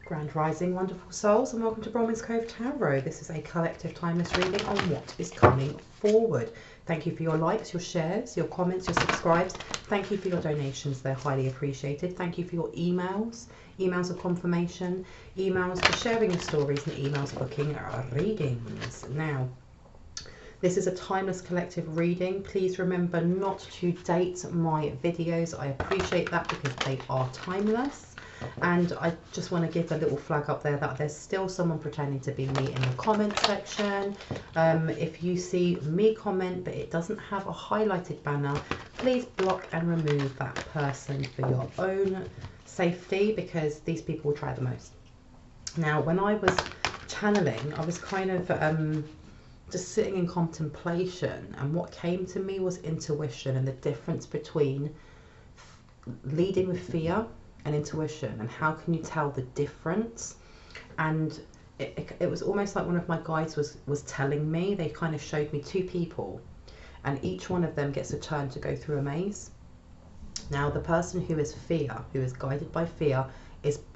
Grand Rising, wonderful souls, and welcome to Bronwen's Cove Tarot. This is a collective timeless reading on what is coming forward. Thank you for your likes, your shares, your comments, your subscribes. Thank you for your donations. They're highly appreciated. Thank you for your emails, emails of confirmation, emails for sharing your stories, and emails booking our readings. Now, this is a timeless collective reading. Please remember not to date my videos. I appreciate that because they are timeless. And I just want to give a little flag up there that there's still someone pretending to be me in the comment section. If you see me comment but it doesn't have a highlighted banner, please block and remove that person for your own safety, because these people will try the most. Now, when I was channeling, I was kind of just sitting in contemplation, and what came to me was intuition and the difference between leading with fear and intuition, and how can you tell the difference. And it was almost like one of my guides was telling me. They kind of showed me two people, and each one of them gets a turn to go through a maze. Now, the person who is fear, who is guided by fear,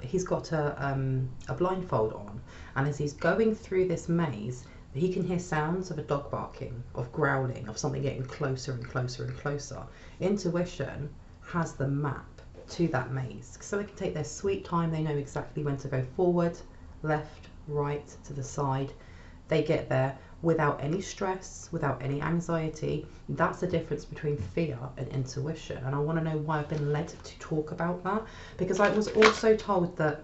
he's got a blindfold on, and as he's going through this maze, he can hear sounds of a dog barking, of growling, of something getting closer and closer and closer. Intuition has the map to that maze, so they can take their sweet time. They know exactly when to go forward, left, right, to the side. They get there without any stress, without any anxiety. That's the difference between fear and intuition, and I want to know why I've been led to talk about that, because I was also told that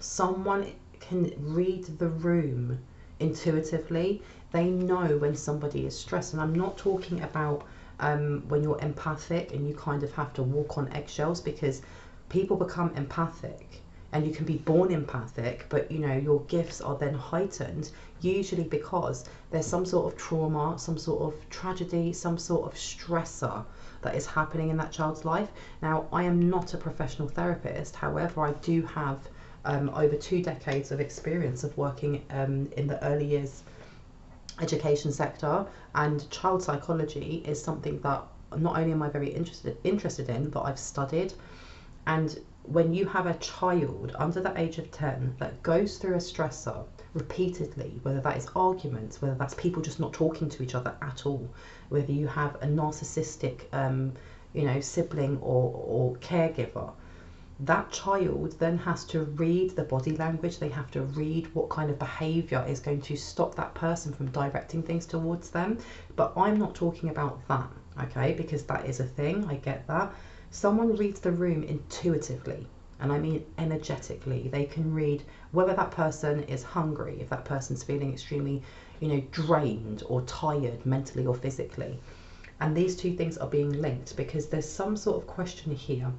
someone can read the room intuitively. They know when somebody is stressed, and I'm not talking about when you're empathic and you kind of have to walk on eggshells, because people become empathic, and you can be born empathic, but you know, your gifts are then heightened, usually because there's some sort of trauma, some sort of tragedy, some sort of stressor that is happening in that child's life. Now, I am not a professional therapist, however, I do have over 2 decades of experience of working in the early years education sector, and child psychology is something that not only am I very interested in, but I've studied. And when you have a child under the age of 10 that goes through a stressor repeatedly, whether that is arguments, whether that's people just not talking to each other at all, whether you have a narcissistic sibling or caregiver, that child then has to read the body language. They have to read what kind of behavior is going to stop that person from directing things towards them. But I'm not talking about that, okay, because that is a thing. I get that. Someone reads the room intuitively, and I mean energetically. They can read whether that person is hungry, if that person's feeling extremely, drained or tired mentally or physically. And these two things are being linked because there's some sort of question here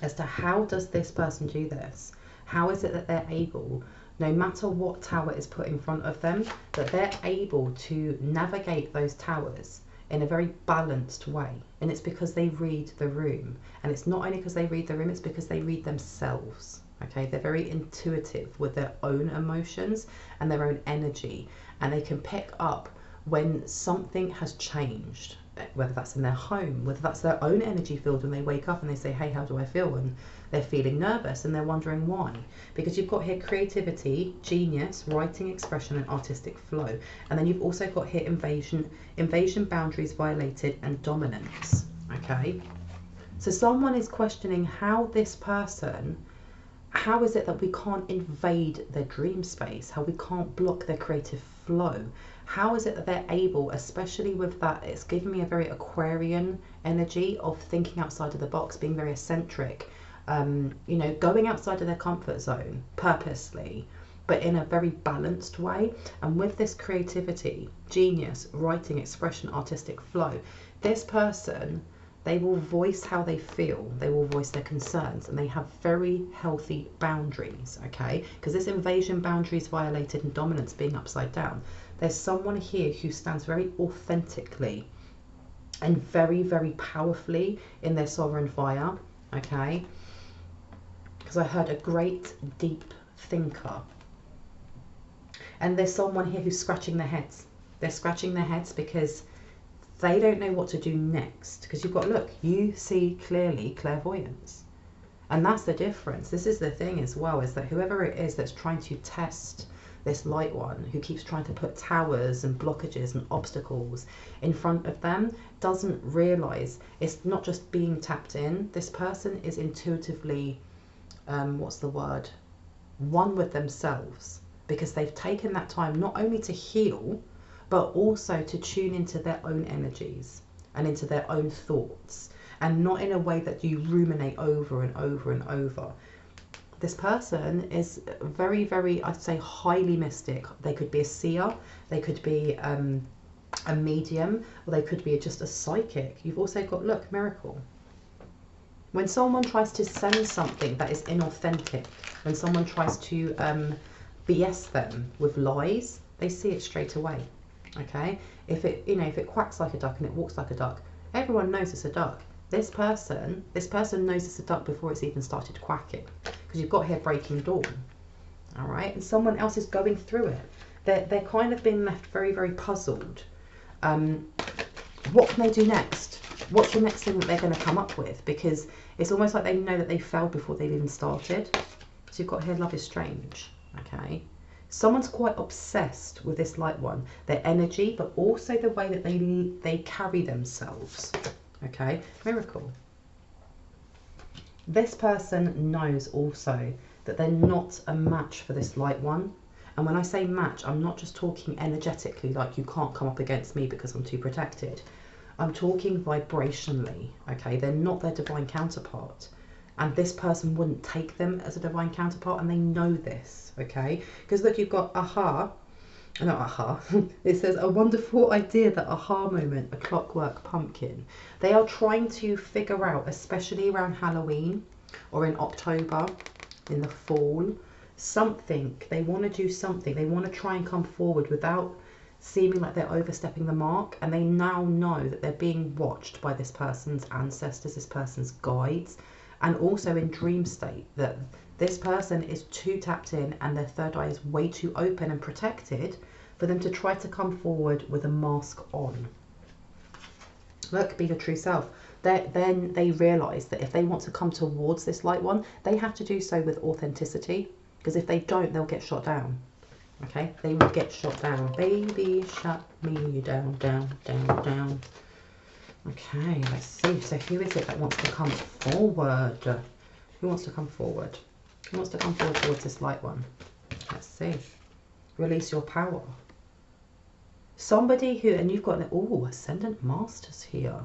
as to how does this person do this? How is it that they're able, no matter what tower is put in front of them, that they're able to navigate those towers in a very balanced way? And it's because they read the room. And it's not only because they read the room, it's because they read themselves. Okay, they're very intuitive with their own emotions and their own energy, and they can pick up when something has changed, whether that's in their home, whether that's their own energy field when they wake up and they say, hey, how do I feel? And they're feeling nervous and they're wondering why. Because you've got here creativity, genius, writing, expression, and artistic flow. And then you've also got here invasion, boundaries violated, and dominance. Okay, so someone is questioning how this person, how is it that we can't invade their dream space, how we can't block their creative flow? How is it that they're able, especially with that, it's given me a very Aquarian energy of thinking outside of the box, being very eccentric, going outside of their comfort zone purposely, but in a very balanced way. And with this creativity, genius, writing, expression, artistic flow, this person, they will voice how they feel, they will voice their concerns, and they have very healthy boundaries, okay? Because this invasion, boundaries violated, and dominance being upside down, there's someone here who stands very authentically and very, very powerfully in their sovereign fire, okay? Because I heard a great deep thinker. And there's someone here who's scratching their heads. They're scratching their heads because they don't know what to do next. Because you've got, look, you see clearly clairvoyance. And that's the difference. This is the thing as well, is that whoever it is that's trying to test this light one, who keeps trying to put towers and blockages and obstacles in front of them, doesn't realize it's not just being tapped in. This person is intuitively, what's the word? One with themselves, because they've taken that time not only to heal, but also to tune into their own energies and into their own thoughts, and not in a way that you ruminate over and over and over. This person is very, very, I'd say, highly mystic. They could be a seer, they could be a medium, or they could be just a psychic. You've also got, look, miracle. When someone tries to send something that is inauthentic, when someone tries to BS them with lies, they see it straight away. Okay, if it, you know, if it quacks like a duck and it walks like a duck, everyone knows it's a duck. This person knows it's a duck before it's even started quacking, because you've got here breaking dawn. All right, and someone else is going through it. They're kind of being left very, very puzzled. What can they do next? What's the next thing that they're going to come up with? Because it's almost like they know that they failed before they've even started. So you've got here, love is strange. Okay, someone's quite obsessed with this light one, their energy, but also the way that they carry themselves. Okay, miracle. This person knows also that they're not a match for this light one. And when I say match, I'm not just talking energetically, like you can't come up against me because I'm too protected. I'm talking vibrationally. Okay, they're not their divine counterpart. And this person wouldn't take them as a divine counterpart, and they know this. Okay, because look, you've got aha. Not aha. It says a wonderful idea, that aha moment, a clockwork pumpkin. They are trying to figure out, especially around Halloween or in October, in the fall, something. They want to do something. They want to try and come forward without seeming like they're overstepping the mark. And they now know that they're being watched by this person's ancestors, this person's guides, and also in dream state, that this person is too tapped in and their third eye is way too open and protected for them to try to come forward with a mask on. Look, be your true self. Then they realise that if they want to come towards this light one, they have to do so with authenticity, because if they don't, they'll get shot down. Okay, they will get shot down. Baby, shut me down, down, down, down. Okay, let's see. So who is it that wants to come forward? Who wants to come forward? Who wants to come forward towards this light one? Let's see. Release your power. Somebody who, and you've got, oh, Ascendant Masters here.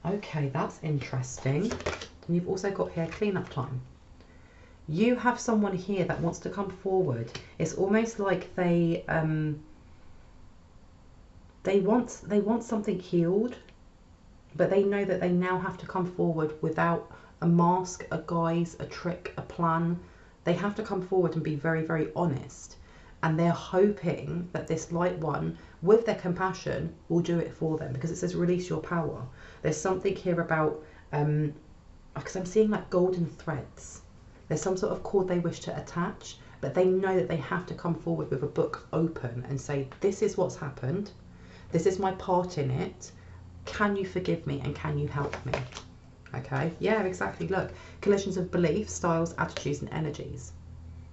Okay, that's interesting. And you've also got here cleanup time. You have someone here that wants to come forward. It's almost like they want something healed, but they know that they now have to come forward without a mask, a guise, a trick, a plan. They have to come forward and be very, very honest. And they're hoping that this light one, with their compassion, will do it for them, because it says release your power. There's something here about, because I'm seeing like golden threads. There's some sort of cord they wish to attach, but they know that they have to come forward with a book open and say, this is what's happened. This is my part in it. Can you forgive me and can you help me? Okay, yeah, exactly. Look, collisions of beliefs, styles, attitudes and energies.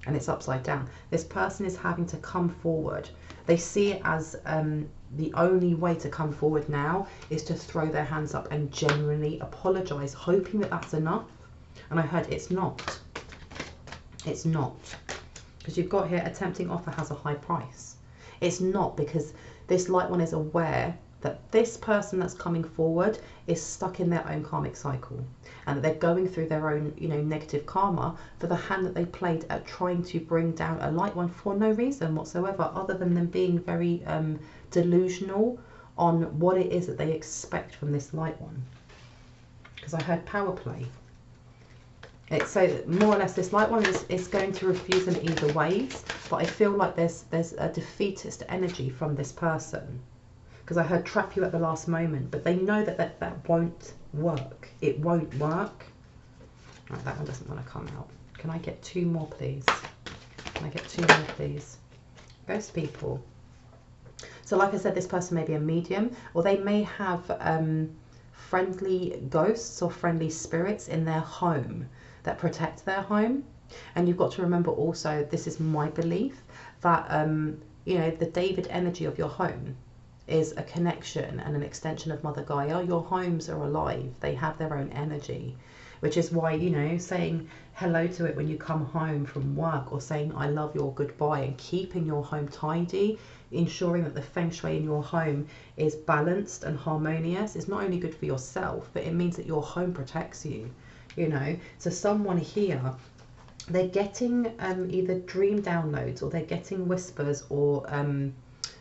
And it's upside down. This person is having to come forward. They see it as the only way to come forward now is to throw their hands up and genuinely apologise, hoping that that's enough. And I heard it's not. It's not. Because you've got here, a tempting offer has a high price. It's not, because this light one is aware that this person that's coming forward is stuck in their own karmic cycle, and that they're going through their own, you know, negative karma for the hand that they played at trying to bring down a light one for no reason whatsoever, other than them being very delusional on what it is that they expect from this light one. Because I heard power play. It's so more or less this light one is going to refuse them either ways, but I feel like there's a defeatist energy from this person. Because I heard trap you at the last moment, but they know that won't work. It won't work. Right, that one doesn't want to come out. Can I get two more, please? Can I get two more, please? Ghost people. So like I said, this person may be a medium, or they may have friendly ghosts or friendly spirits in their home. that protect their home. And you've got to remember also, this is my belief, that you know, the David energy of your home is a connection and an extension of Mother Gaia. Your homes are alive, they have their own energy, which is why, you know, saying hello to it when you come home from work, or saying I love you or goodbye, and keeping your home tidy, ensuring that the feng shui in your home is balanced and harmonious, is not only good for yourself, but it means that your home protects you, you know. So someone here, they're getting either dream downloads, or they're getting whispers, or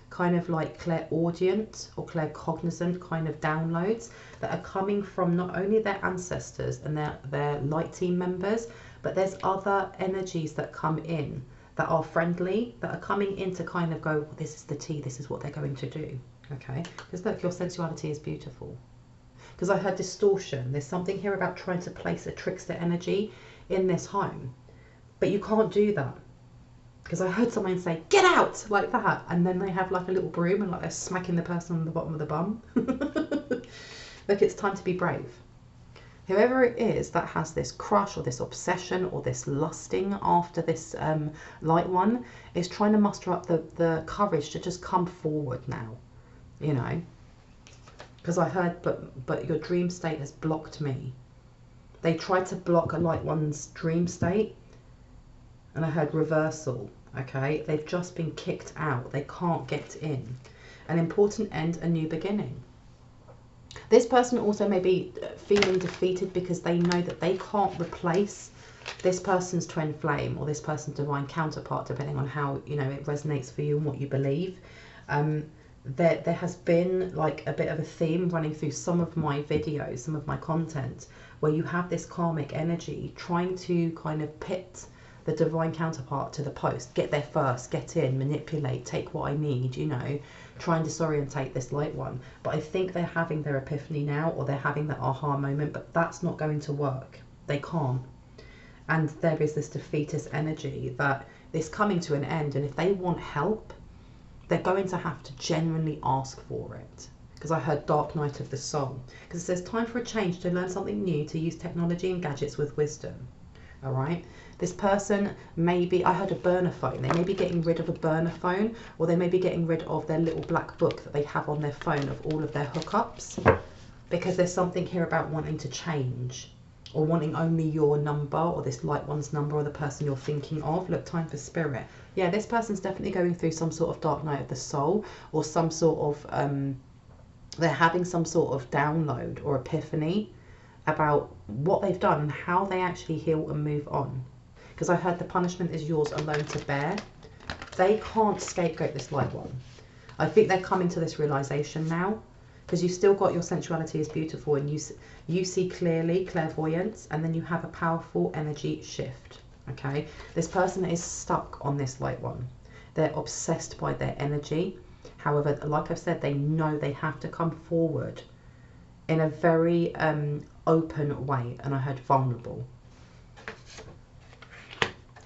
kind of like clairaudient or claircognizant kind of downloads that are coming from not only their ancestors and their light team members, but there's other energies that come in that are friendly, that are coming in to kind of go, well, this is the tea, this is what they're going to do. Okay, because look, your sensuality is beautiful. Because I heard distortion. There's something here about trying to place a trickster energy in this home, but you can't do that. Because I heard someone say, get out, like that. And then they have like a little broom and like they're smacking the person on the bottom of the bum. Look, it's time to be brave. Whoever it is that has this crush or this obsession or this lusting after this light one is trying to muster up the courage to just come forward now, you know. Because I heard, but your dream state has blocked me. They tried to block a light one's dream state, and I heard reversal. Okay, they've just been kicked out. They can't get in. An important end, a new beginning. This person also may be feeling defeated because they know that they can't replace this person's twin flame or this person's divine counterpart, depending on how, you know, it resonates for you and what you believe. There has been like a bit of a theme running through some of my videos, some of my content, where you have this karmic energy trying to kind of pit the divine counterpart to the post, get there first, get in, manipulate, take what I need, you know, try and disorientate this light one. But I think they're having their epiphany now, or they're having that aha moment, but that's not going to work. They can't. And there is this defeatist energy that is coming to an end, and if they want help, they're going to have to genuinely ask for it. Because I heard Dark Night of the Soul. Because it says time for a change, to learn something new, to use technology and gadgets with wisdom. All right. This person may be, I heard a burner phone. They may be getting rid of a burner phone, or they may be getting rid of their little black book that they have on their phone of all of their hookups. Because there's something here about wanting to change, or wanting only your number, or this light one's number, or the person you're thinking of. Look, time for spirit. Yeah, this person's definitely going through some sort of dark night of the soul, or some sort of, they're having some sort of download or epiphany about what they've done and how they actually heal and move on. Because I heard the punishment is yours alone to bear. They can't scapegoat this light one. I think they're coming to this realization now, because you've still got your sensuality is beautiful, and you see clearly, clairvoyance, and then you have a powerful energy shift. Okay, this person is stuck on this light one. They're obsessed by their energy. However, like I've said, they know they have to come forward in a very open way, and I heard vulnerable.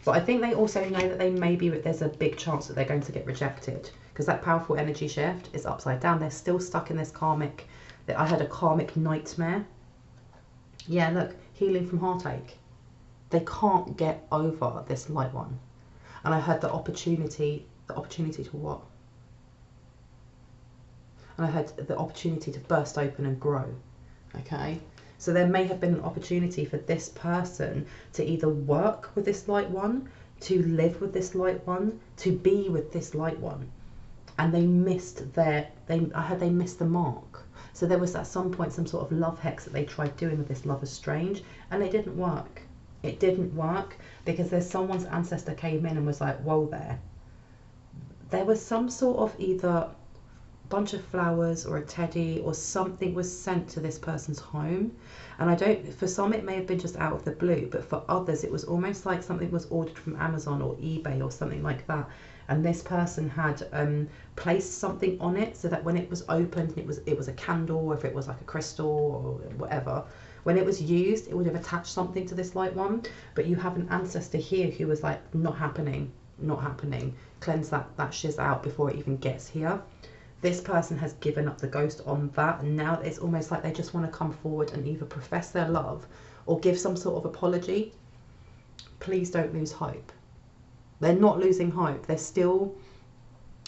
But I think they also know that they may be, there's a big chance that they're going to get rejected, because that powerful energy shift is upside down. They're still stuck in this karmic, I had a karmic nightmare. Yeah, look, healing from heartache. They can't get over this light one. And I heard the opportunity to what? And I heard the opportunity to burst open and grow. Okay, so there may have been an opportunity for this person to either work with this light one, to live with this light one, to be with this light one, and they missed I heard they missed the mark. So there was at some point some sort of love hex that they tried doing with this Love is Strange, and it didn't work. It didn't work because there's someone's ancestor came in and was like, whoa there. There was some sort of either bunch of flowers or a teddy or something was sent to this person's home, and I don't, for some it may have been just out of the blue, but for others it was almost like something was ordered from Amazon or eBay or something like that, and this person had placed something on it so that when it was opened, it was a candle, or if it was like a crystal or whatever, when it was used it would have attached something to this light one. But you have an ancestor here who was like, not happening, cleanse that shiz out before it even gets here. This person has given up the ghost on that, and now it's almost like they just want to come forward and either profess their love or give some sort of apology please don't lose hope. They're not losing hope. They're still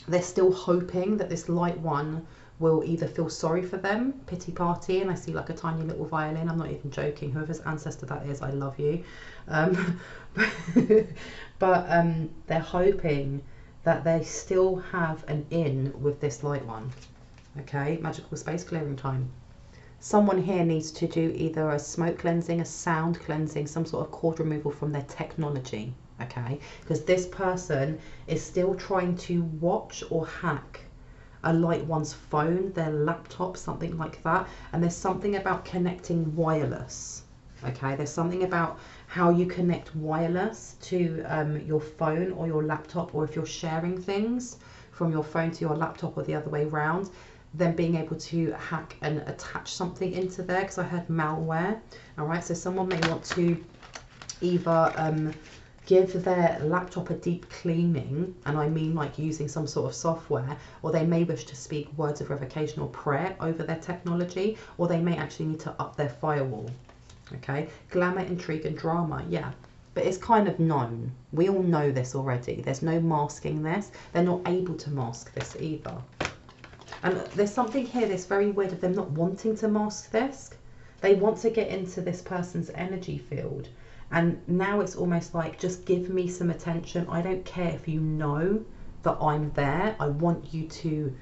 hoping that this light one will either feel sorry for them, pity party, and I see like a tiny little violin. I'm not even joking. Whoever's ancestor that is, I love you. But they're hoping that they still have an in with this light one. Okay, magical space clearing time. Someone here needs to do either a smoke cleansing, a sound cleansing, some sort of cord removal from their technology. Okay, because this person is still trying to watch or hack a light one's phone, their laptop, something like that. And there's something about connecting wireless. Okay, there's something about how you connect wireless to your phone or your laptop, or if you're sharing things from your phone to your laptop or the other way around, then being able to hack and attach something into there, because I heard malware. All right, so someone may want to either give their laptop a deep cleaning, and I mean like using some sort of software, or they may wish to speak words of revocation or prayer over their technology, or they may actually need to up their firewall. Okay, glamour, intrigue and drama, yeah, but it's kind of known. We all know this already. There's no masking this. They're not able to mask this either. And there's something here that's very weird of them not wanting to mask this. They want to get into this person's energy field. And now it's almost like, just give me some attention. I don't care if you know that I'm there. I want you to,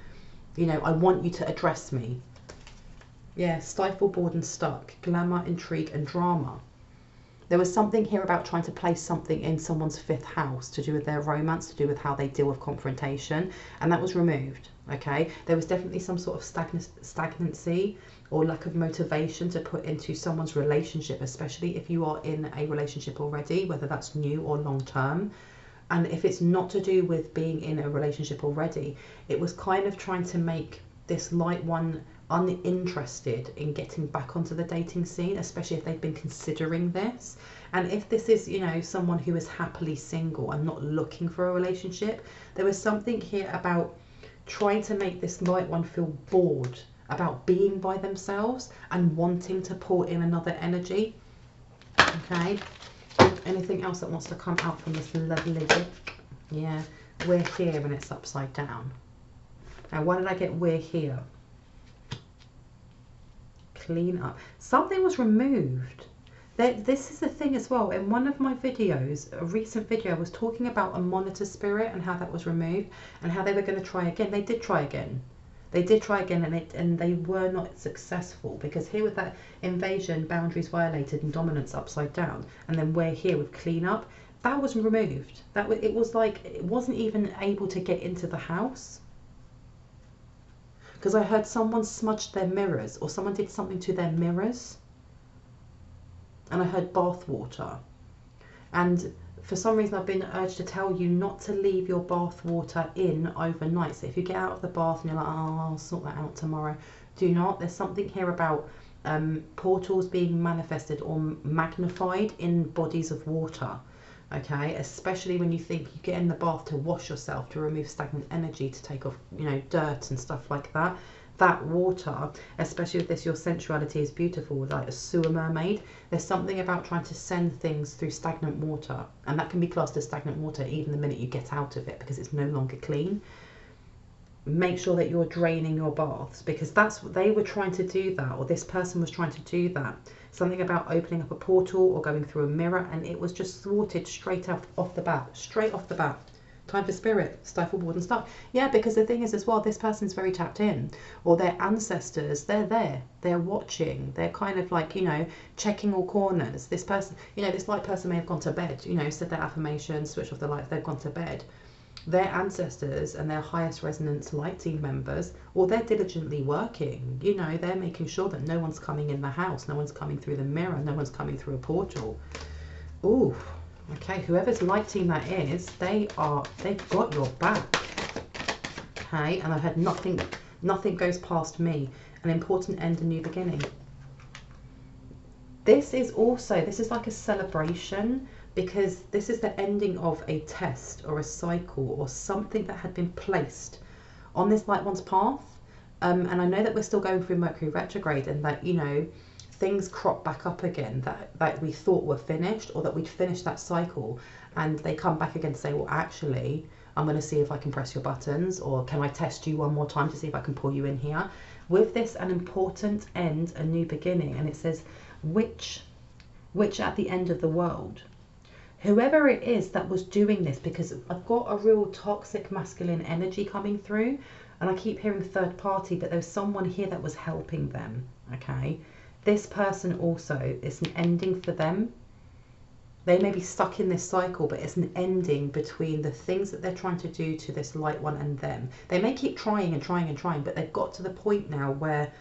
you know, I want you to address me. Yeah, stifle, bored and stuck. Glamour, intrigue and drama. There was something here about trying to place something in someone's 5th house to do with their romance, to do with how they deal with confrontation. And that was removed. Okay, there was definitely some sort of stagnancy or lack of motivation to put into someone's relationship, especially if you are in a relationship already, whether that's new or long term. And if it's not to do with being in a relationship already, it was kind of trying to make this light one uninterested in getting back onto the dating scene, especially if they've been considering this. And if this is, you know, someone who is happily single and not looking for a relationship, there was something here about trying to make this light one feel bored about being by themselves and wanting to pull in another energy. Okay, anything else that wants to come out from this lovely deck? Yeah, we're here and it's upside down. Now, why did I get we're here? Clean up. Something was removed. This is the thing as well. In one of my videos, a recent video, I was talking about a monitor spirit and how that was removed and how they were going to try again. They did try again. They did try again, and they were not successful, because here with that invasion, boundaries violated and dominance upside down, and then we're here with clean up, that was removed. It was like it wasn't even able to get into the house. Because I heard someone smudged their mirrors, or someone did something to their mirrors. And I heard bath water. And for some reason I've been urged to tell you not to leave your bath water in overnight. So if you get out of the bath and you're like, oh, I'll sort that out tomorrow, do not. There's something here about portals being manifested or magnified in bodies of water. Okay, especially when you think you get in the bath to wash yourself, to remove stagnant energy, to take off, you know, dirt and stuff like that. That water, especially with this, your sensuality is beautiful, like a sewer mermaid. There's something about trying to send things through stagnant water, and that can be classed as stagnant water even the minute you get out of it, because it's no longer clean. Make sure that you're draining your baths, because that's what they were trying to do, that, or this person was trying to do that. Something about opening up a portal or going through a mirror, and it was just thwarted straight off the bat. Straight off the bat. Time for spirit, stifle, board and stuff. Yeah, because the thing is as well, this person's very tapped in, or their ancestors, they're there, they're watching, they're kind of like, you know, checking all corners. This person, you know, this light person may have gone to bed, you know, said their affirmations, switched off the lights, they've gone to bed. Their ancestors and their highest resonance light team members, or they're diligently working, you know, they're making sure that no one's coming in the house, no one's coming through the mirror, no one's coming through a portal. Ooh. Okay, whoever's light team that is, they've got your back. Okay, and I had nothing goes past me. An important end, a new beginning. This is like a celebration, because this is the ending of a test or a cycle or something that had been placed on this light one's path. And I know that we're still going through Mercury retrograde, and that, you know, things crop back up again that we thought were finished, or that we'd finished that cycle, and they come back again to say, well, actually, I'm going to see if I can press your buttons, or can I test you one more time to see if I can pull you in here. With this, an important end, a new beginning, and it says, which at the end of the world. Whoever it is that was doing this, because I've got a real toxic masculine energy coming through, and I keep hearing third party, but there's someone here that was helping them, okay? This person also, it's an ending for them. They may be stuck in this cycle, but it's an ending between the things that they're trying to do to this light one and them. They may keep trying and trying and trying, but they've got to the point now where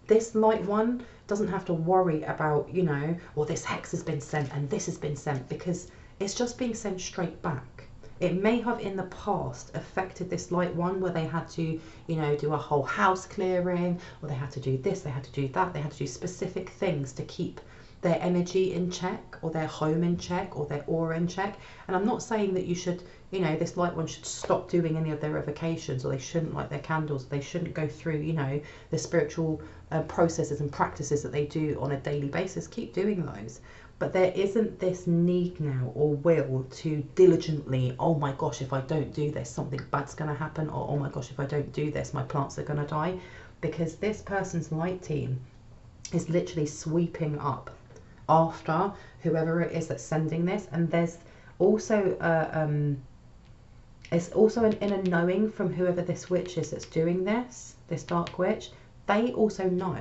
this light one doesn't have to worry about, you know, well, this hex has been sent and this has been sent, because it's just being sent straight back. It may have in the past affected this light one where they had to, you know, do a whole house clearing, or they had to do this, they had to do that, they had to do specific things to keep their energy in check, or their home in check, or their aura in check. And I'm not saying that you should, you know, this light one should stop doing any of their evocations, or they shouldn't light their candles, they shouldn't go through, you know, the spiritual processes and practices that they do on a daily basis. Keep doing those. But there isn't this need now or will to diligently, oh my gosh, if I don't do this, something bad's going to happen, or oh my gosh, if I don't do this, my plants are going to die. Because this person's light team is literally sweeping up after whoever it is that's sending this. And there's also it's also an inner knowing from whoever this witch is that's doing this dark witch. They also know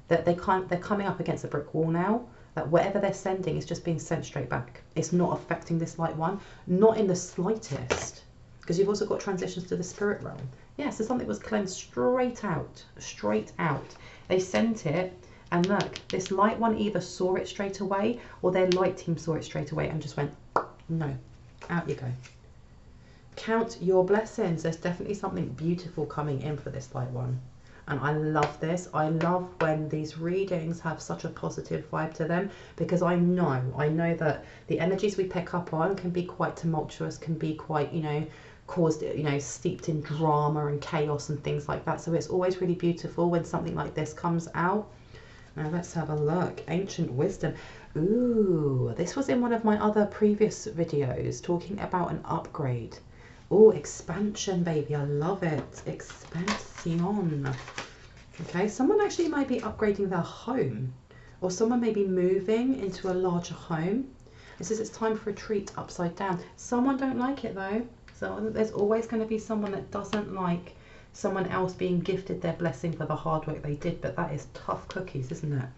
that they're coming up against a brick wall now, that whatever they're sending is just being sent straight back. It's not affecting this light one, not in the slightest, because you've also got transitions to the spirit realm. Yeah, so something was cleansed straight out. They sent it. And look, this light one either saw it straight away, or their light team saw it straight away and just went, no, out you go. Count your blessings. There's definitely something beautiful coming in for this light one. And I love this. I love when these readings have such a positive vibe to them, because I know that the energies we pick up on can be quite tumultuous, can be quite, you know, caused, you know, steeped in drama and chaos and things like that. So it's always really beautiful when something like this comes out. Now let's have a look. Ancient wisdom. Ooh, this was in one of my other previous videos talking about an upgrade. Oh, expansion, baby. I love it. Expansion. Okay, someone actually might be upgrading their home, or someone may be moving into a larger home. It says it's time for a retreat upside down. Someone don't like it though. So there's always going to be someone that doesn't like someone else being gifted their blessing for the hard work they did, but that is tough cookies, isn't it?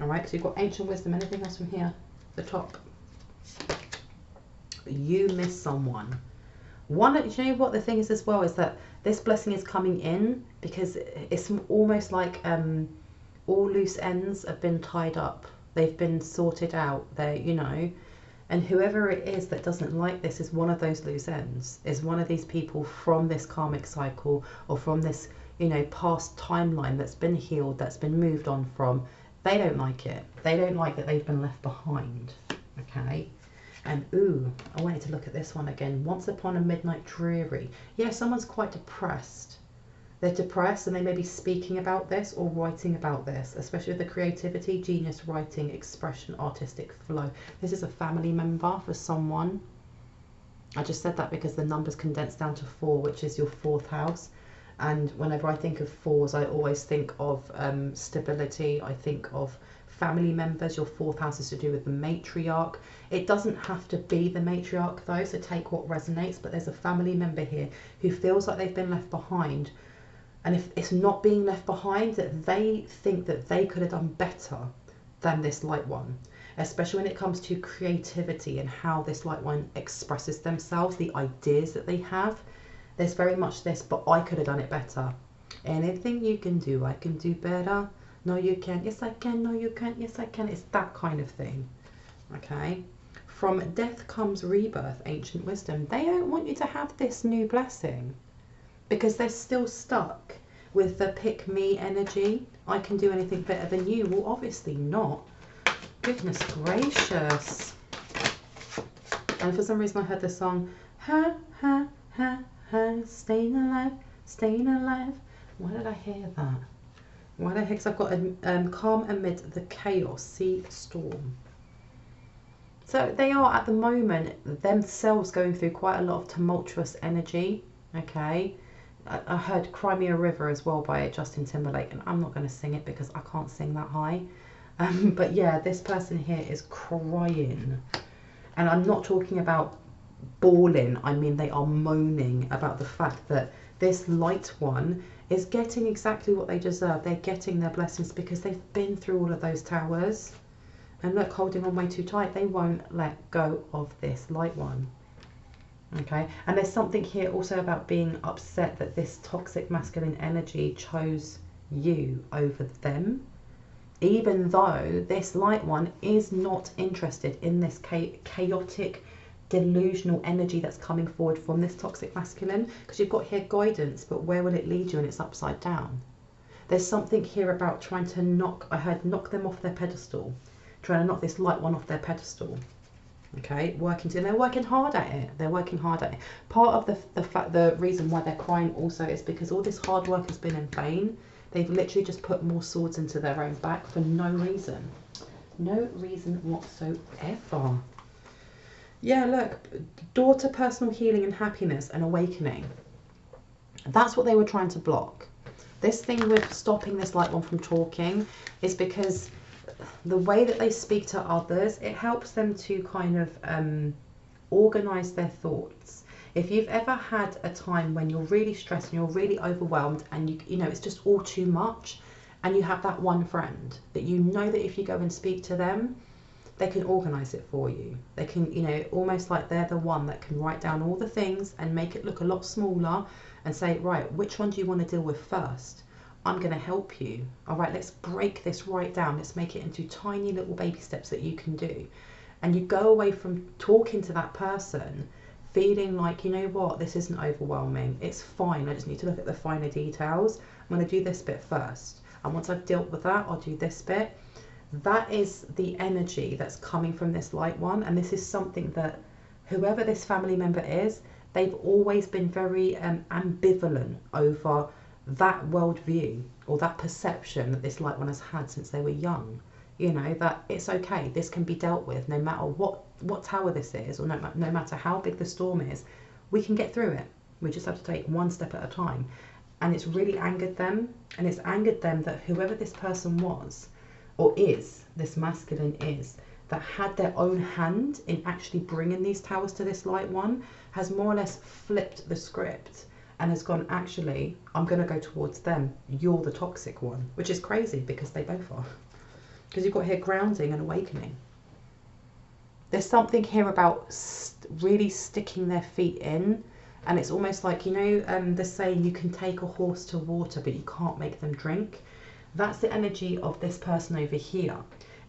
All right, so you've got ancient wisdom. Anything else from here? The top. You miss someone. One, you know what the thing is as well, is that this blessing is coming in because it's almost like all loose ends have been tied up. They've been sorted out. They, you know, and whoever it is that doesn't like this is one of those loose ends, is one of these people from this karmic cycle, or from this, you know, past timeline that's been healed, that's been moved on from. They don't like it. They don't like that they've been left behind. Okay. And ooh, I wanted to look at this one again. Once upon a midnight dreary. Yeah, someone's quite depressed. They're depressed, and they may be speaking about this or writing about this, especially with the creativity, genius, writing, expression, artistic flow. This is a family member for someone. I just said that because the number's condensed down to 4, which is your 4th house. And whenever I think of 4s, I always think of stability. I think of family members. Your 4th house is to do with the matriarch. It doesn't have to be the matriarch though, so take what resonates, but there's a family member here who feels like they've been left behind. And if it's not being left behind, that they think that they could have done better than this light one, especially when it comes to creativity and how this light one expresses themselves, the ideas that they have. There's very much this, but I could have done it better. Anything you can do, I can do better. No, you can't. Yes, I can. No, you can't. Yes, I can. It's that kind of thing. Okay. From death comes rebirth, ancient wisdom. They don't want you to have this new blessing because they're still stuck with the pick me energy. I can do anything better than you. Well, obviously not. Goodness gracious. And for some reason I heard the song, ha, ha, ha, ha, staying alive, staying alive. Why did I hear that? Why the heck's I've got a calm amid the chaos, sea storm. So they are at the moment themselves going through quite a lot of tumultuous energy. Okay, I heard Cry Me a River as well by Justin Timberlake, and I'm not going to sing it because I can't sing that high. But yeah, this person here is crying, and I'm not talking about bawling. I mean, they are moaning about the fact that this light one is getting exactly what they deserve. They're getting their blessings because they've been through all of those towers. And look, holding on way too tight. They won't let go of this light one. Okay, and there's something here also about being upset that this toxic masculine energy chose you over them, even though this light one is not interested in this chaotic, delusional energy that's coming forward from this toxic masculine. Because you've got here guidance, but where will it lead you? And it's upside down. There's something here about trying to knock them off their pedestal, trying to knock this light one off their pedestal. Okay, they're working hard at it. They're working hard at it. Part of the reason why they're crying also is because all this hard work has been in vain. They've literally just put more swords into their own back for no reason. No reason whatsoever. Yeah, look, door to personal healing and happiness and awakening. That's what they were trying to block. This thing with stopping this light one from talking is because the way that they speak to others, it helps them to kind of organize their thoughts. If you've ever had a time when you're really stressed and you're really overwhelmed and you know it's just all too much, and you have that one friend that you know that if you go and speak to them, they can organize it for you. They can, you know, almost like they're the one that can write down all the things and make it look a lot smaller and say, right, which one do you want to deal with first? I'm going to help you. All right, let's break this right down. Let's make it into tiny little baby steps that you can do. And you go away from talking to that person feeling like, you know what, this isn't overwhelming. It's fine. I just need to look at the finer details. I'm going to do this bit first. And once I've dealt with that, I'll do this bit. That is the energy that's coming from this light one. And this is something that whoever this family member is, they've always been very ambivalent over that worldview or that perception that this light one has had since they were young. You know, that it's okay, this can be dealt with no matter what tower this is, or no matter how big the storm is, we can get through it. We just have to take one step at a time. And it's really angered them, and it's angered them that whoever this person was or is, this masculine is, that had their own hand in actually bringing these towers to this light one, has more or less flipped the script and has gone, actually, I'm going to go towards them. You're the toxic one, which is crazy because they both are. Because you've got here grounding and awakening. There's something here about really sticking their feet in. And it's almost like, you know, the saying, you can take a horse to water, but you can't make them drink. That's the energy of this person over here.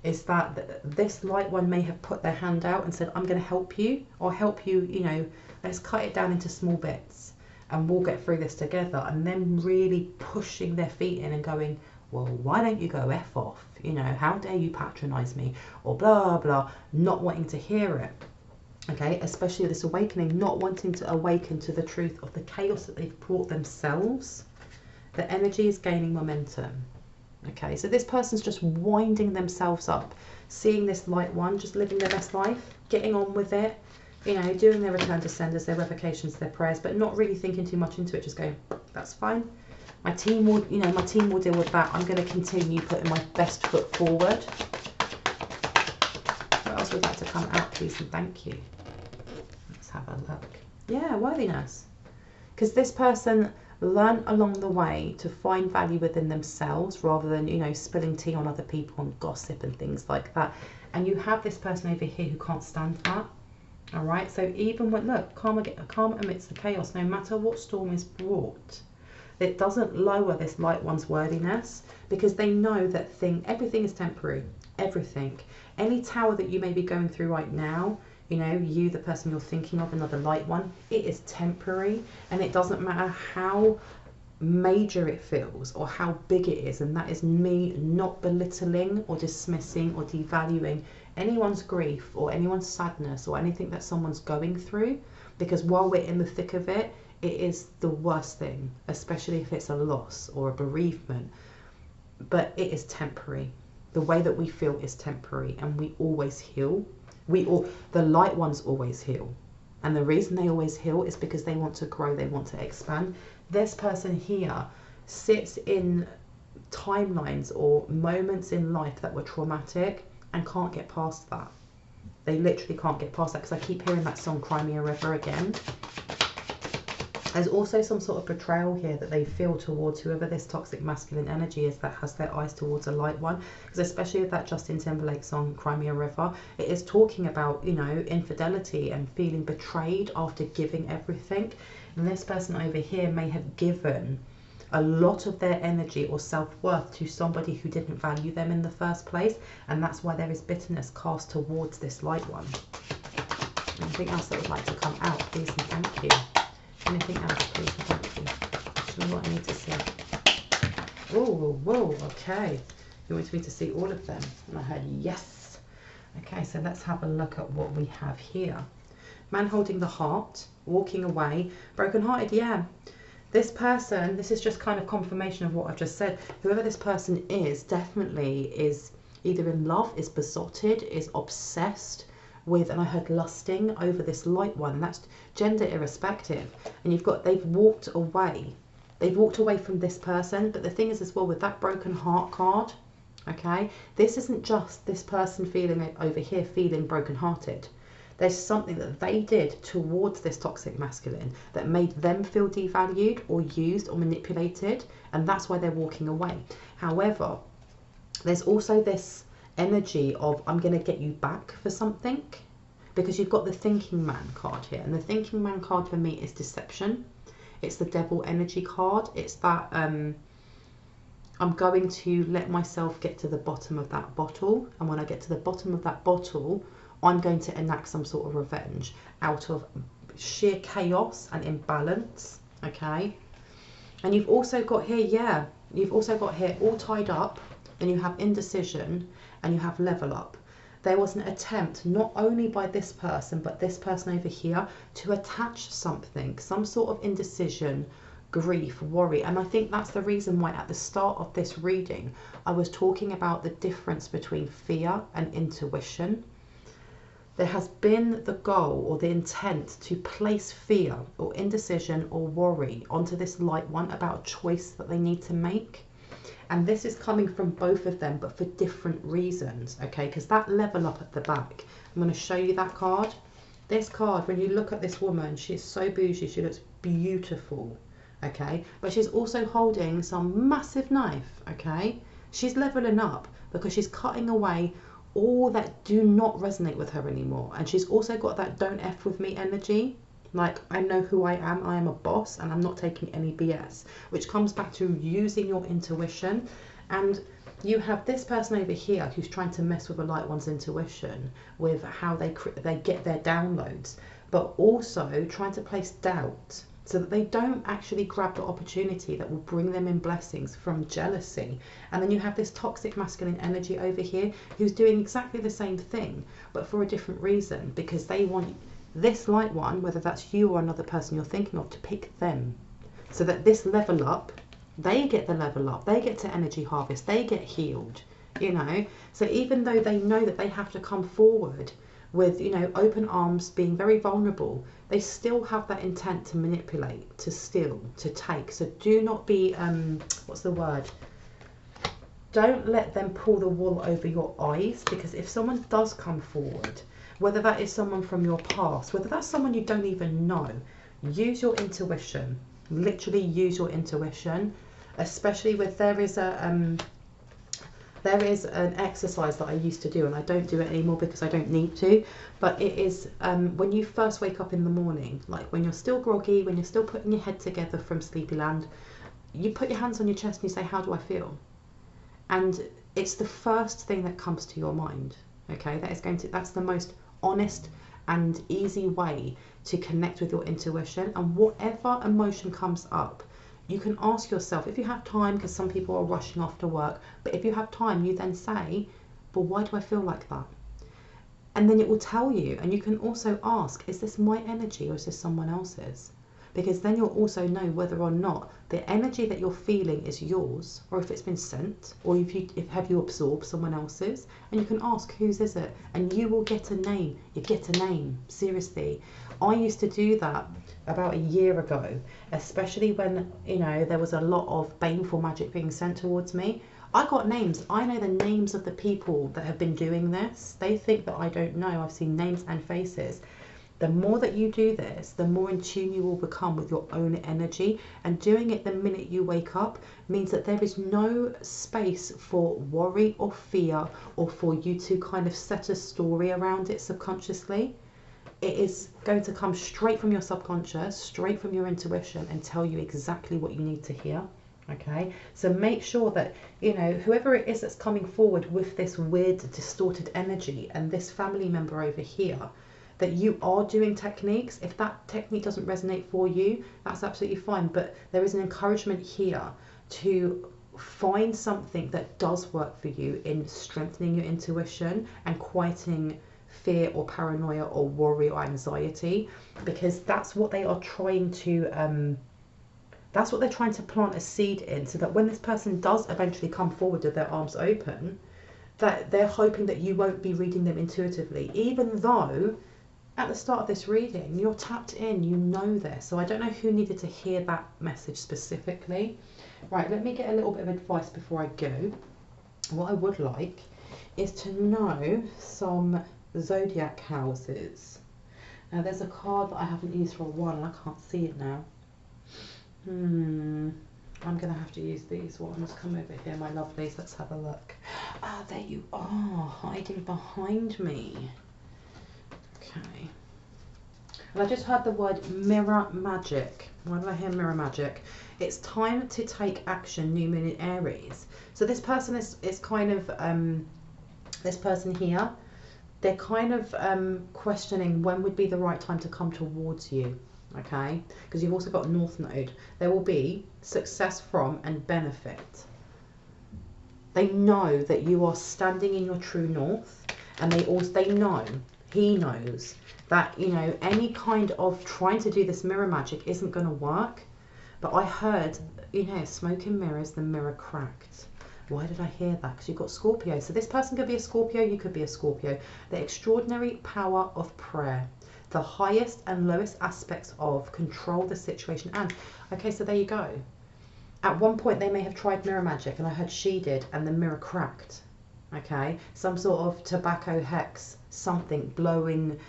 Is that this light one may have put their hand out and said, I'm going to help you, or help you, you know, let's cut it down into small bits and we'll get through this together. And then really pushing their feet in and going, well, why don't you go F off? You know, how dare you patronize me, or blah, blah, not wanting to hear it. Okay, especially this awakening, not wanting to awaken to the truth of the chaos that they've brought themselves. The energy is gaining momentum. Okay, so this person's just winding themselves up, seeing this light one, just living their best life, getting on with it, you know, doing their return to senders, their revocations, their prayers, but not really thinking too much into it, just going, that's fine. My team will, you know, my team will deal with that. I'm going to continue putting my best foot forward. What else would like to come out, please, and thank you? Let's have a look. Yeah, worthiness. Because this person learn along the way to find value within themselves rather than, you know, spilling tea on other people and gossip and things like that. And you have this person over here who can't stand that. All right, so even when, look, calm amidst the chaos, no matter what storm is brought, it doesn't lower this light one's worthiness, because they know that everything is temporary. Everything. Any tower that you may be going through right now, you know, you, the person you're thinking of, another light one, it is temporary, and it doesn't matter how major it feels or how big it is. And that is me not belittling or dismissing or devaluing anyone's grief or anyone's sadness or anything that someone's going through, because while we're in the thick of it, it is the worst thing, especially if it's a loss or a bereavement. but it is temporary. The way that we feel is temporary, and we always heal. The light ones always heal. And the reason they always heal is because they want to grow, they want to expand. This person here sits in timelines or moments in life that were traumatic and can't get past that. They literally can't get past that, because I keep hearing that song Cry Me a River again. There's also some sort of betrayal here that they feel towards whoever this toxic masculine energy is that has their eyes towards a light one. Because especially with that Justin Timberlake song Cry Me a River, it is talking about, you know, infidelity and feeling betrayed after giving everything. And this person over here may have given a lot of their energy or self-worth to somebody who didn't value them in the first place, and that's why there is bitterness cast towards this light one. Anything else that would like to come out, please and thank you. Anything else, please and thank you. Show me what I need to see. Oh, whoa, okay. You want me to see all of them? And I heard yes. Okay, so let's have a look at what we have here. Man holding the heart, walking away, broken-hearted, yeah. This person, this is just kind of confirmation of what I've just said. Whoever this person is definitely is either in love, is besotted, is obsessed with, and I heard lusting over this light one. That's gender irrespective. And you've got, they've walked away. They've walked away from this person. But the thing is as well, with that broken heart card, okay, this isn't just this person feeling over here, feeling brokenhearted. There's something that they did towards this toxic masculine that made them feel devalued or used or manipulated, and that's why they're walking away. However, there's also this energy of, I'm going to get you back for something, because you've got the thinking man card here, and the thinking man card for me is deception. It's the devil energy card. It's that I'm going to let myself get to the bottom of that bottle, and when I get to the bottom of that bottle, I'm going to enact some sort of revenge out of sheer chaos and imbalance, okay? And you've also got here, yeah, you've also got here all tied up, and you have indecision, and you have level up. There was an attempt, not only by this person, but this person over here, to attach something, some sort of indecision, grief, worry. And I think that's the reason why at the start of this reading, I was talking about the difference between fear and intuition. There has been the goal or the intent to place fear or indecision or worry onto this light one about a choice that they need to make. And this is coming from both of them, but for different reasons, okay? Because that level up at the back, I'm going to show you that card. This card, when you look at this woman, she's so bougie, she looks beautiful, okay? But she's also holding some massive knife, okay? She's leveling up because she's cutting away all that do not resonate with her anymore. And she's also got that don't F with me energy. Like, I know who I am a boss, and I'm not taking any BS, which comes back to using your intuition. And you have this person over here who's trying to mess with a light one's intuition with how they get their downloads, but also trying to place doubt so that they don't actually grab the opportunity that will bring them in blessings from jealousy. And then you have this toxic masculine energy over here who's doing exactly the same thing, but for a different reason, because they want this light one, whether that's you or another person you're thinking of, to pick them, so that this level up, they get the level up, they get to energy harvest, they get healed, you know. So even though they know that they have to come forward with, you know, open arms, being very vulnerable, they still have that intent to manipulate, to steal, to take. So do not be, what's the word? Don't let them pull the wool over your eyes, because if someone does come forward, whether that is someone from your past, whether that's someone you don't even know, use your intuition. Literally use your intuition, especially with, there is an exercise that I used to do, and I don't do it anymore because I don't need to, but it is when you first wake up in the morning, like when you're still groggy, when you're still putting your head together from Sleepyland, you put your hands on your chest and you say, how do I feel? And it's the first thing that comes to your mind, okay? That's the most honest and easy way to connect with your intuition. And whatever emotion comes up, you can ask yourself, if you have time, because some people are rushing off to work, but if you have time, you then say, but why do I feel like that? And then it will tell you. And you can also ask, is this my energy or is this someone else's? because then you'll also know whether or not the energy that you're feeling is yours, or if it's been sent, or if have you absorbed someone else's. And you can ask, whose is it? And you will get a name. You get a name. Seriously. I used to do that about a year ago, especially when, you know, there was a lot of baneful magic being sent towards me. I got names. I know the names of the people that have been doing this. They think that I don't know. I've seen names and faces. The more that you do this, the more in tune you will become with your own energy. And doing it the minute you wake up means that there is no space for worry or fear, or for you to kind of set a story around it subconsciously. It is going to come straight from your subconscious, straight from your intuition, and tell you exactly what you need to hear. Okay, so make sure that, you know, whoever it is that's coming forward with this weird distorted energy, and this family member over here, that you are doing techniques. If that technique doesn't resonate for you, that's absolutely fine, but there is an encouragement here to find something that does work for you in strengthening your intuition and quieting fear or paranoia or worry or anxiety, because that's what they are trying to that's what they're trying to plant a seed in, so that when this person does eventually come forward with their arms open, that they're hoping that you won't be reading them intuitively, even though at the start of this reading you're tapped in, you know this. So I don't know who needed to hear that message specifically. Right, let me get a little bit of advice before I go. What I would like is to know some zodiac houses. Now there's a card that I haven't used for a while and I can't see it now. I'm gonna have to use these ones. Come over here, my lovelies, let's have a look. Ah, there you are, hiding behind me. Okay. And I just heard the word mirror magic. Why did I hear mirror magic? It's time to take action, new moon in Aries. So this person is kind of, this person here, they're kind of questioning when would be the right time to come towards you. Okay, because you've also got North Node. There will be success from and benefit. They know that you are standing in your true north, and they know, he knows that, you know, any kind of trying to do this mirror magic isn't going to work. But I heard, you know, smoke and mirrors, the mirror cracked. Why did I hear that? Because you've got Scorpio. So this person could be a Scorpio, you could be a Scorpio. The extraordinary power of prayer. The highest and lowest aspects of control the situation. And okay, so there you go. At one point they may have tried mirror magic, and I heard she did, and the mirror cracked. Okay, some sort of tobacco hex, something blowing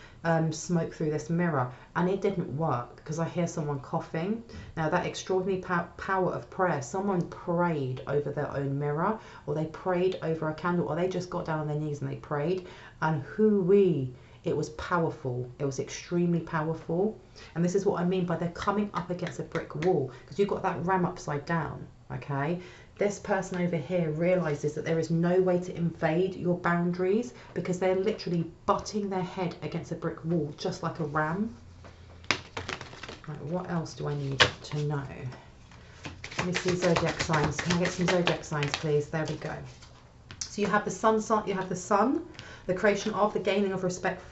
smoke through this mirror, and it didn't work because I hear someone coughing. Now that extraordinary power of prayer, someone prayed over their own mirror, or they prayed over a candle, or they just got down on their knees and they prayed, and it was powerful. It was extremely powerful. And this is what I mean by they're coming up against a brick wall, because you've got that ram upside down. Okay, this person over here realizes that there is no way to invade your boundaries, because they're literally butting their head against a brick wall, just like a ram. Right, what else do I need to know? Let me see zodiac signs. Can I get some zodiac signs, please? There we go. So you have the sun, the creation of, the gaining of respect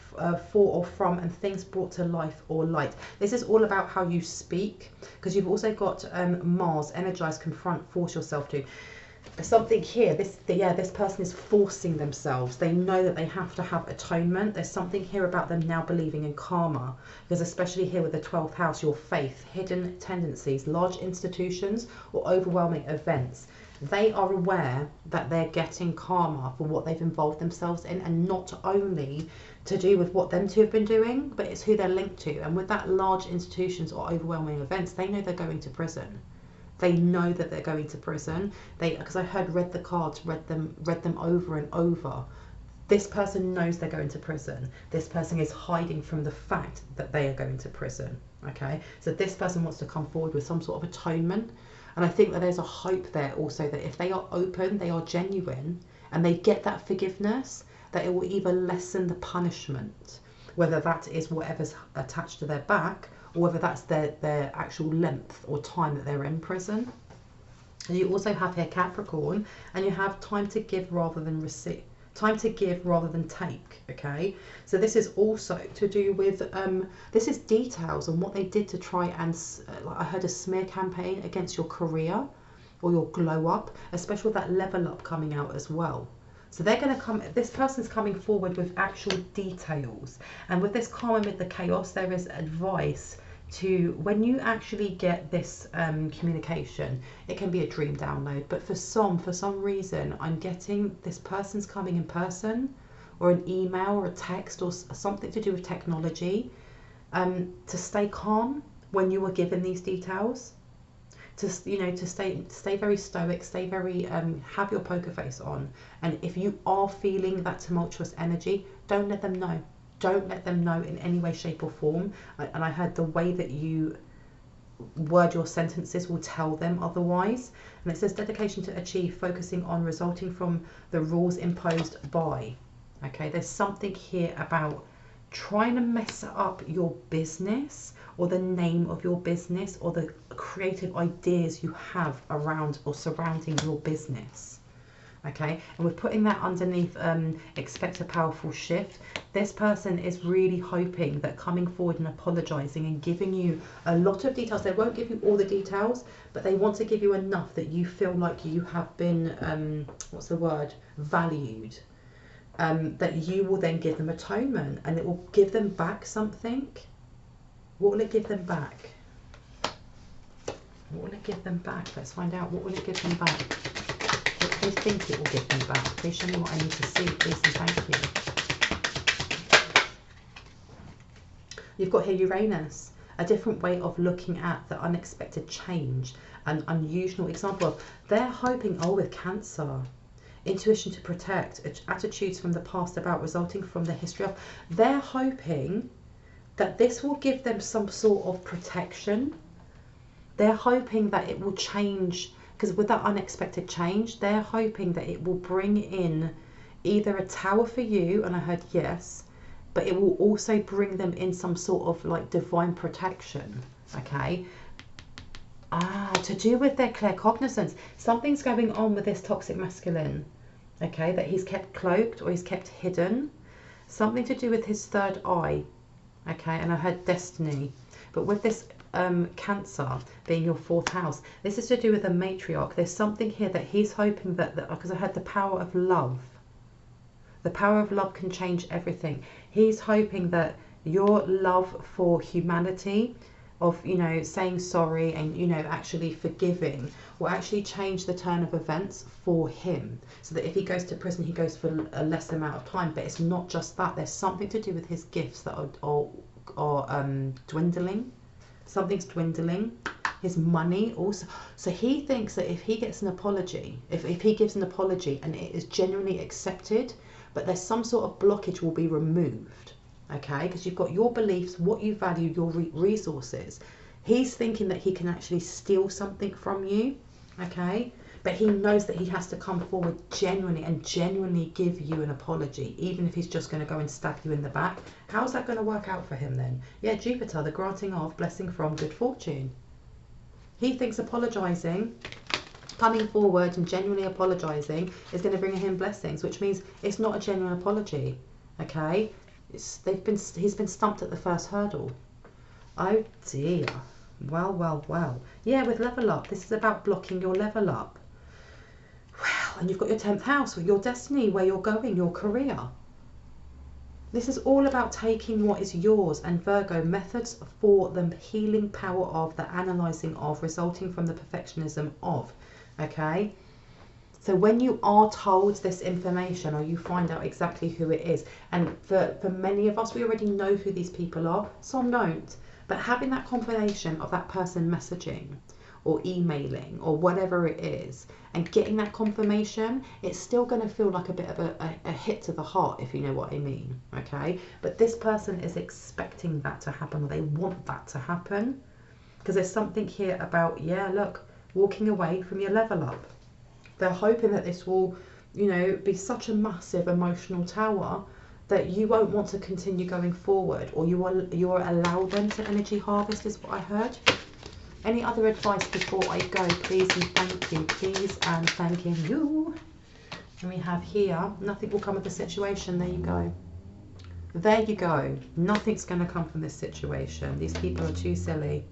for or from, and things brought to life or light. This is all about how you speak, because you've also got Mars, energize, confront, force yourself to. There's something here, this person is forcing themselves. They know that they have to have atonement. There's something here about them now believing in karma, because especially here with the 12th house, your faith, hidden tendencies, large institutions, or overwhelming events. They are aware that they're getting karma for what they've involved themselves in, and not only to do with what them two have been doing, but it's who they're linked to. And with that large institutions or overwhelming events, they know they're going to prison. They know that they're going to prison. Because I heard read the cards, read them over and over. This person knows they're going to prison. This person is hiding from the fact that they are going to prison. Okay, so this person wants to come forward with some sort of atonement. And I think that there's a hope there also, that if they are open, they are genuine, and they get that forgiveness, that it will either lessen the punishment, whether that is whatever's attached to their back, or whether that's their actual length or time that they're in prison. And you also have here Capricorn, and you have time to give rather than receive. Time to give rather than take, okay? So this is also to do with, this is details on what they did to try and, I heard a smear campaign against your career or your glow up, especially with that level up coming out as well. So they're going to come, this person's coming forward with actual details. And with this karma amid the chaos, there is advice to, when you actually get this communication, it can be a dream download, but for some reason, I'm getting this person's coming in person, or an email or a text or something to do with technology, to stay calm when you were given these details, to, you know, to stay very stoic, stay very, have your poker face on. And if you are feeling that tumultuous energy, don't let them know. Don't let them know in any way, shape or form. And I heard the way that you word your sentences will tell them otherwise. And it says dedication to achieve, focusing on resulting from the rules imposed by. Okay, there's something here about trying to mess up your business or the name of your business or the creative ideas you have around or surrounding your business. Okay, and we're putting that underneath expect a powerful shift. This person is really hoping that coming forward and apologizing and giving you a lot of details. They won't give you all the details, but they want to give you enough that you feel like you have been what's the word, valued, that you will then give them atonement, and it will give them back something. What will it give them back? What will it give them back? Let's find out. What will it give them back? They think it will give them back. Please show me what I need to see, please, and thank you. You've got here Uranus, a different way of looking at the unexpected change, an unusual example of, they're hoping, oh, with Cancer, intuition to protect, attitudes from the past about resulting from the history of, they're hoping that this will give them some sort of protection. They're hoping that it will change. Because with that unexpected change, they're hoping that it will bring in either a tower for you, and I heard yes, but it will also bring them in some sort of like divine protection, okay? To do with their claircognizance. Something's going on with this toxic masculine, okay, that he's kept cloaked or he's kept hidden. Something to do with his third eye, okay, and I heard destiny. But with this Cancer being your fourth house, this is to do with a matriarch. There's something here that he's hoping that, because I heard the power of love. The power of love can change everything. He's hoping that your love for humanity, of, you know, saying sorry and, you know, actually forgiving, will actually change the turn of events for him, so that if he goes to prison, he goes for a less amount of time. But it's not just that. There's something to do with his gifts that are dwindling. Something's dwindling. His money also. So he thinks that if he gets an apology, if he gives an apology and it is genuinely accepted, but there's some sort of blockage will be removed, okay? Because you've got your beliefs, what you value, your resources. He's thinking that he can actually steal something from you, okay? But he knows that he has to come forward genuinely give you an apology, even if he's just going to go and stab you in the back. How's that going to work out for him then? Yeah, Jupiter, the granting of, blessing from, good fortune. He thinks apologising, coming forward and genuinely apologising is going to bring him blessings, which means it's not a genuine apology, okay? He's been stumped at the first hurdle. Oh dear. Well. Yeah, with level up, this is about blocking your level up. Well, and you've got your 10th house with your destiny, where you're going, your career. This is all about taking what is yours, and Virgo, methods for the healing power of, the analysing of, resulting from the perfectionism of, okay? So when you are told this information, or you find out exactly who it is, and for many of us, we already know who these people are, some don't, but having that confirmation of that person messaging or emailing or whatever it is, and getting that confirmation, it's still going to feel like a bit of a hit to the heart, if you know what I mean, okay? But this person is expecting that to happen, or they want that to happen, because there's something here about, yeah, look, walking away from your level up. They're hoping that this will, you know, be such a massive emotional tower that you won't want to continue going forward, or you will allow them to energy harvest, is what I heard. Any other advice before I go, please and thank you, please and thanking you. And we have here, nothing will come of the situation. There you go. There you go. Nothing's going to come from this situation. These people are too silly.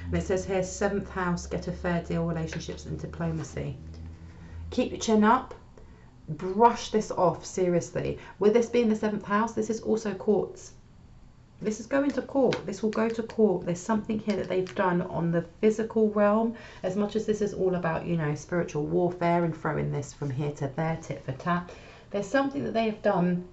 And it says here, 7th house, get a fair deal, relationships and diplomacy. Keep your chin up. Brush this off, seriously. With this being the 7th house, this is also courts. This is going to court. This will go to court. There's something here that they've done on the physical realm. As much as this is all about, you know, spiritual warfare and throwing this from here to there, tit for tat. There's something that they have done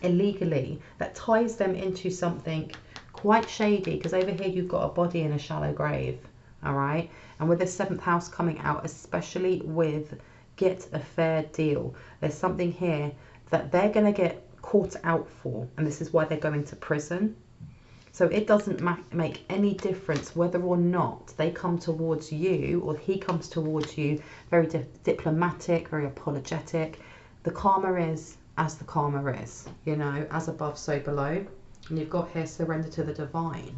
illegally that ties them into something quite shady, because over here you've got a body in a shallow grave. All right. And with the 7th house coming out, especially with get a fair deal, there's something here that they're going to get caught out for, and this is why they're going to prison. So it doesn't make any difference whether or not they come towards you or he comes towards you very diplomatic, very apologetic. The karma is as the karma is, you know, as above so below. And you've got here surrender to the divine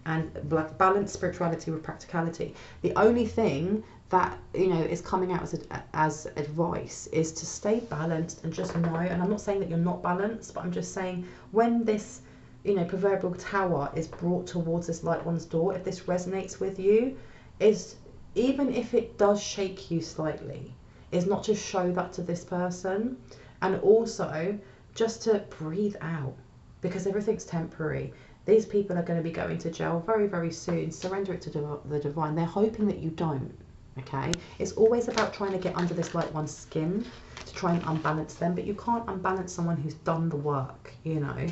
and balance spirituality with practicality. The only thing that, you know, is coming out as advice is to stay balanced and just know, and I'm not saying that you're not balanced, but I'm just saying when this, you know, proverbial tower is brought towards this light one's door, if this resonates with you, is even if it does shake you slightly, is not to show that to this person, and also just to breathe out, because everything's temporary. These people are going to be going to jail very, very soon. Surrender it to the divine. They're hoping that you don't. Okay, it's always about trying to get under this light one's skin to try and unbalance them, but you can't unbalance someone who's done the work, you know.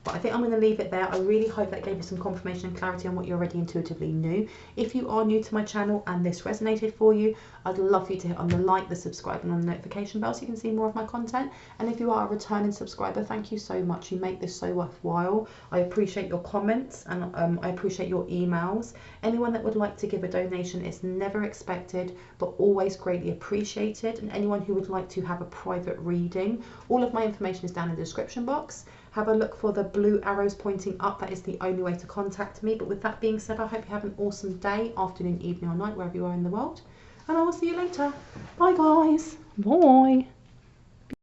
But I think I'm going to leave it there. I really hope that gave you some confirmation and clarity on what you already intuitively knew. If you are new to my channel and this resonated for you, I'd love for you to hit on the like, the subscribe and on the notification bell so you can see more of my content. And if you are a returning subscriber, thank you so much. You make this so worthwhile. I appreciate your comments and I appreciate your emails. Anyone that would like to give a donation is never expected but always greatly appreciated. And anyone who would like to have a private reading, all of my information is down in the description box. Have a look for the blue arrows pointing up. That is the only way to contact me. But with that being said, I hope you have an awesome day, afternoon, evening or night, wherever you are in the world. And I will see you later. Bye guys. Bye.